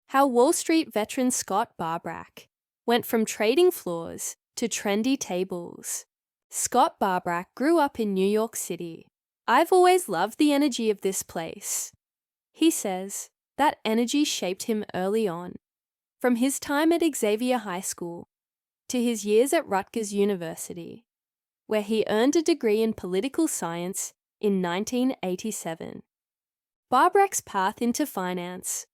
How Wall Street veteran Scott Barbrack went from trading floors to trendy tables. Scott Barbrack grew up in New York City. I've always loved the energy of this place. He says that energy shaped him early on, from his time at Xavier High School to his years at Rutgers University, where he earned a degree in political science in 1987. Barbrack's path into finance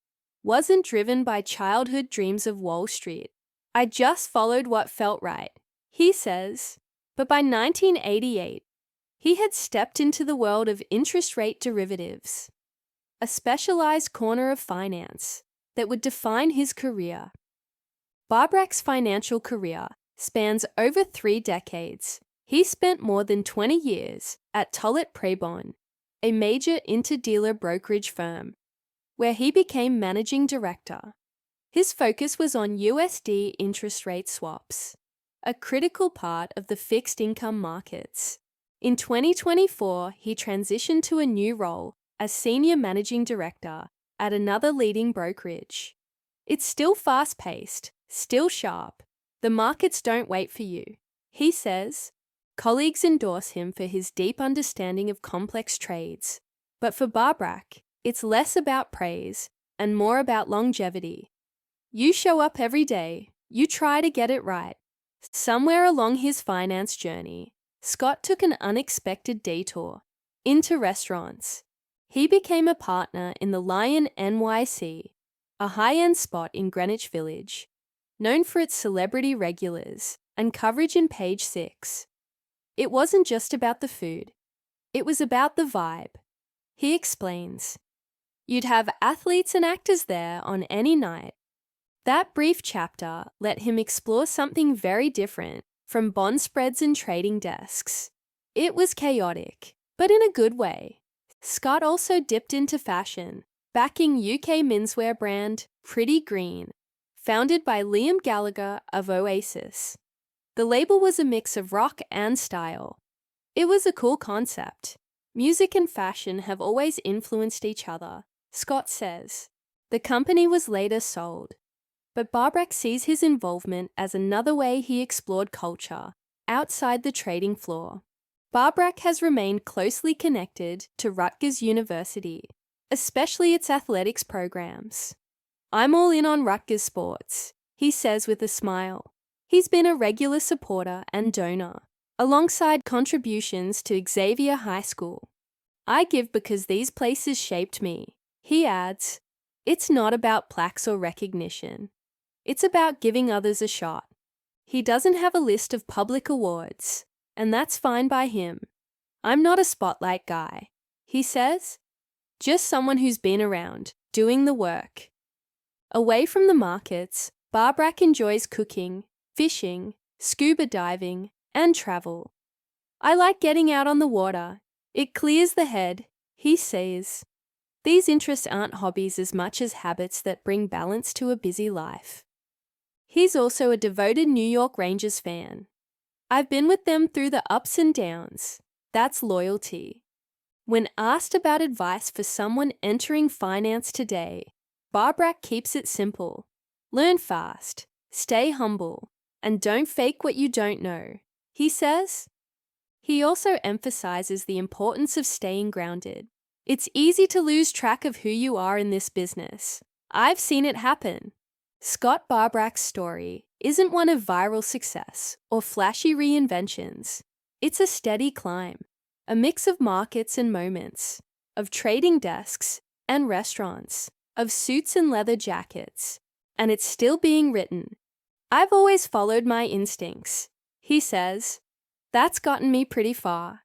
wasn't driven by childhood dreams of Wall Street. I just followed what felt right, he says. But by 1988, he had stepped into the world of interest rate derivatives, a specialized corner of finance that would define his career. Barbrack's financial career spans over 3 decades. He spent more than 20 years at Tullett-Prebon, a major interdealer brokerage firm, where he became managing director. His focus was on USD interest rate swaps, a critical part of the fixed income markets. In 2024, he transitioned to a new role as senior managing director at another leading brokerage. It's still fast-paced, still sharp. The markets don't wait for you, he says. Colleagues endorse him for his deep understanding of complex trades. But for Barbrack, it's less about praise and more about longevity. You show up every day, you try to get it right. Somewhere along his finance journey, Scott took an unexpected detour into restaurants. He became a partner in the Lion NYC, a high-end spot in Greenwich Village, known for its celebrity regulars and coverage in Page 6. It wasn't just about the food. It was about the vibe. He explains. You'd have athletes and actors there on any night. That brief chapter let him explore something very different from bond spreads and trading desks. It was chaotic, but in a good way. Scott also dipped into fashion, backing UK menswear brand Pretty Green, founded by Liam Gallagher of Oasis. The label was a mix of rock and style. It was a cool concept. Music and fashion have always influenced each other, Scott says. The company was later sold, but Barbrack sees his involvement as another way he explored culture outside the trading floor. Barbrack has remained closely connected to Rutgers University, especially its athletics programs. I'm all in on Rutgers sports, he says with a smile. He's been a regular supporter and donor, alongside contributions to Xavier High School. I give because these places shaped me, he adds. It's not about plaques or recognition. It's about giving others a shot. He doesn't have a list of public awards, and that's fine by him. I'm not a spotlight guy, he says. Just someone who's been around, doing the work. Away from the markets, Barbrack enjoys cooking, fishing, scuba diving, and travel. I like getting out on the water. It clears the head, he says. These interests aren't hobbies as much as habits that bring balance to a busy life. He's also a devoted New York Rangers fan. I've been with them through the ups and downs. That's loyalty. When asked about advice for someone entering finance today, Barbrack keeps it simple. Learn fast, stay humble, and don't fake what you don't know, he says. He also emphasizes the importance of staying grounded. It's easy to lose track of who you are in this business. I've seen it happen. Scott Barbrack's story isn't one of viral success or flashy reinventions. It's a steady climb, a mix of markets and moments, of trading desks and restaurants, of suits and leather jackets, and it's still being written. I've always followed my instincts, he says. That's gotten me pretty far.